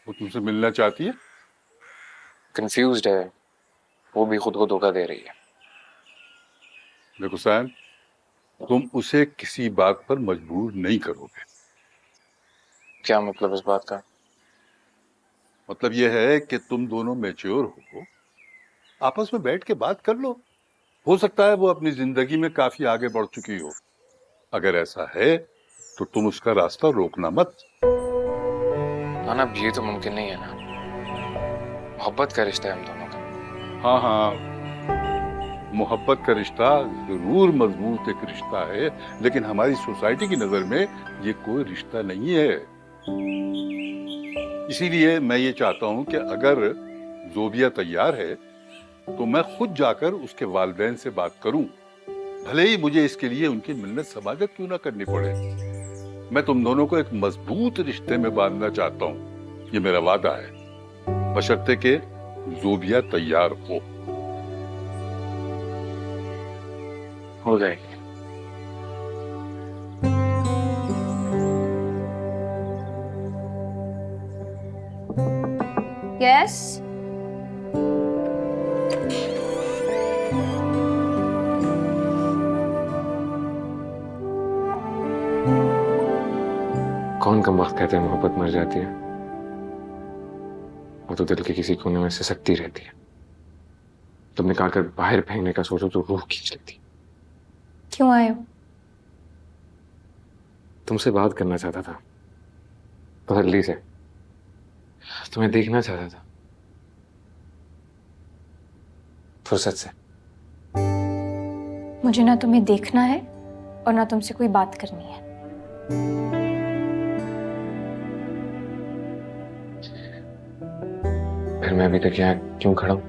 वो तुमसे मिलना चाहती है? कंफ्यूज्ड है, वो भी खुद को धोखा दे रही है। देखो सैम, तुम उसे किसी बात पर मजबूर नहीं करोगे। क्या मतलब इस बात का? मतलब यह है कि तुम दोनों मैच्योर हो, आपस में बैठ के बात कर लो। हो सकता है वो अपनी जिंदगी में काफी आगे बढ़ चुकी हो। अगर ऐसा है तो तुम उसका रास्ता रोकना मत। हाँ ना, अब ये तो मुमकिन नहीं है ना। मोहब्बत का रिश्ता है हम दोनों का। हाँ हाँ, मोहब्बत का रिश्ता जरूर मजबूत एक रिश्ता है, लेकिन हमारी सोसाइटी की नजर में ये कोई रिश्ता नहीं है। इसीलिए मैं ये चाहता हूं कि अगर जोबिया तैयार है तो मैं खुद जाकर उसके वालिदैन से बात करूं, भले ही मुझे इसके लिए उनकी मिन्नत समाजत क्यों ना करनी पड़े। मैं तुम दोनों को एक मजबूत रिश्ते में बांधना चाहता हूं, ये मेरा वादा है, बशर्ते के जोबिया तैयार हो जाएगी। यस। कौन कम वक्त कहते हैं मोहब्बत मर जाती है, वो तो दिल के किसी कोने में सिसकती रहती है। तुम निकाल कर बाहर फेंकने का सोचो तो रूह खींच लेती। क्यों आए हो? तुमसे बात करना चाहता था, तसल्ली से। तुम्हें देखना चाहता था, फुर्सत से। मुझे ना तुम्हें देखना है और ना तुमसे कोई बात करनी है। फिर मैं अभी तक यहाँ क्यों खड़ा हूं?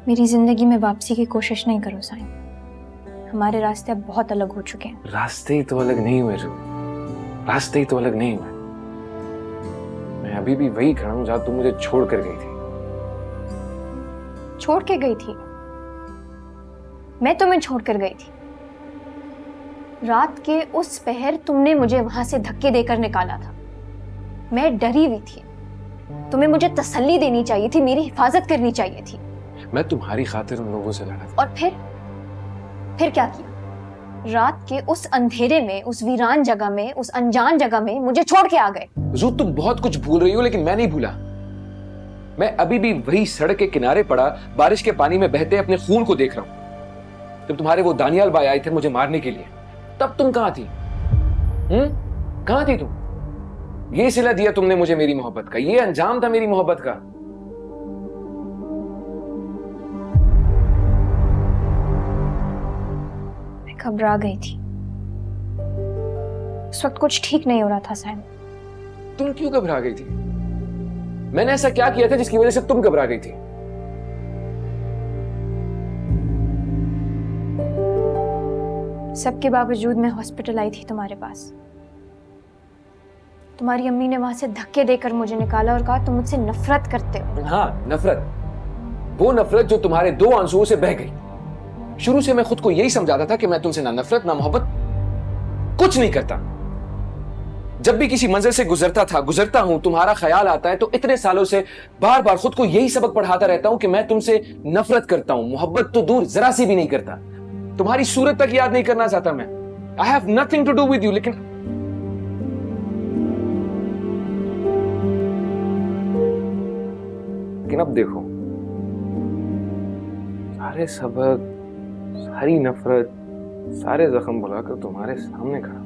मेरी जिंदगी में वापसी की कोशिश नहीं करो साइम। हमारे रास्ते अब बहुत अलग हो चुके हैं। रास्ते ही तो अलग नहीं हुए, जो रास्ते ही तो अलग नहीं हुए। मैं अभी भी वही खड़ा हूं जहां तुम मुझे छोड़ कर गई थी। छोड़ के गई थी? मैं तुम्हें छोड़ कर गई थी? रात के उस पहर तुमने मुझे वहां से धक्के देकर निकाला था। मैं डरी हुई थी। तुम्हें मुझे तसल्ली देनी चाहिए थी, मेरी हिफाजत करनी चाहिए थी। मैं तुम्हारी खातिर उन लोगों से लड़ा था। और फिर क्या किया? रात के उस अंधेरे में, उस वीरान जगह में, उस अनजान जगह में मुझे छोड़ के आ गए। जू, तुम बहुत कुछ भूल रही हो, लेकिन मैं नहीं भूला। मैं अभी भी वही सड़क के किनारे पड़ा, बारिश के पानी में बहते अपने खून को देख रहा हूं। जब तुम्हारे वो दानियाल भाई आए थे मुझे मारने के लिए, तब तुम कहां थी? कहां थी तुम? ये सिला दिया तुमने मुझे मेरी मोहब्बत का, ये अंजाम था मेरी मोहब्बत का। मैं घबरा गई थी। उस वक्त कुछ ठीक नहीं हो रहा था सैम। तुम क्यों घबरा गई थी? मैंने ऐसा क्या किया था जिसकी वजह से तुम घबरा गई थी? सबके बावजूद मैं हॉस्पिटल आई थी तुम्हारे पास। तुम्हारी अम्मी ने वहां से धक्के देकर मुझे निकाला और कहा तुम मुझसे नफरत करते हो। हाँ, नफरत। वो नफरत जो तुम्हारे दो आंसुओं से बह गई। शुरू से मैं खुद को यही समझाता था कि मैं तुमसे ना नफरत ना मोहब्बत कुछ नहीं करता। जब भी किसी मंजिल से गुजरता हूं, तुम्हारा ख्याल आता है, तो इतने सालों से बार बार खुद को यही सबक पढ़ाता रहता हूं कि मैं तुमसे नफरत करता हूं, मोहब्बत तो दूर जरा सी भी नहीं करता। तुम्हारी सूरत तक याद नहीं करना चाहता मैं। I have nothing to do with you. लेकिन अब देखो, सारे सबक, सारी नफरत, सारे जख्म बुलाकर तुम्हारे सामने खड़ा।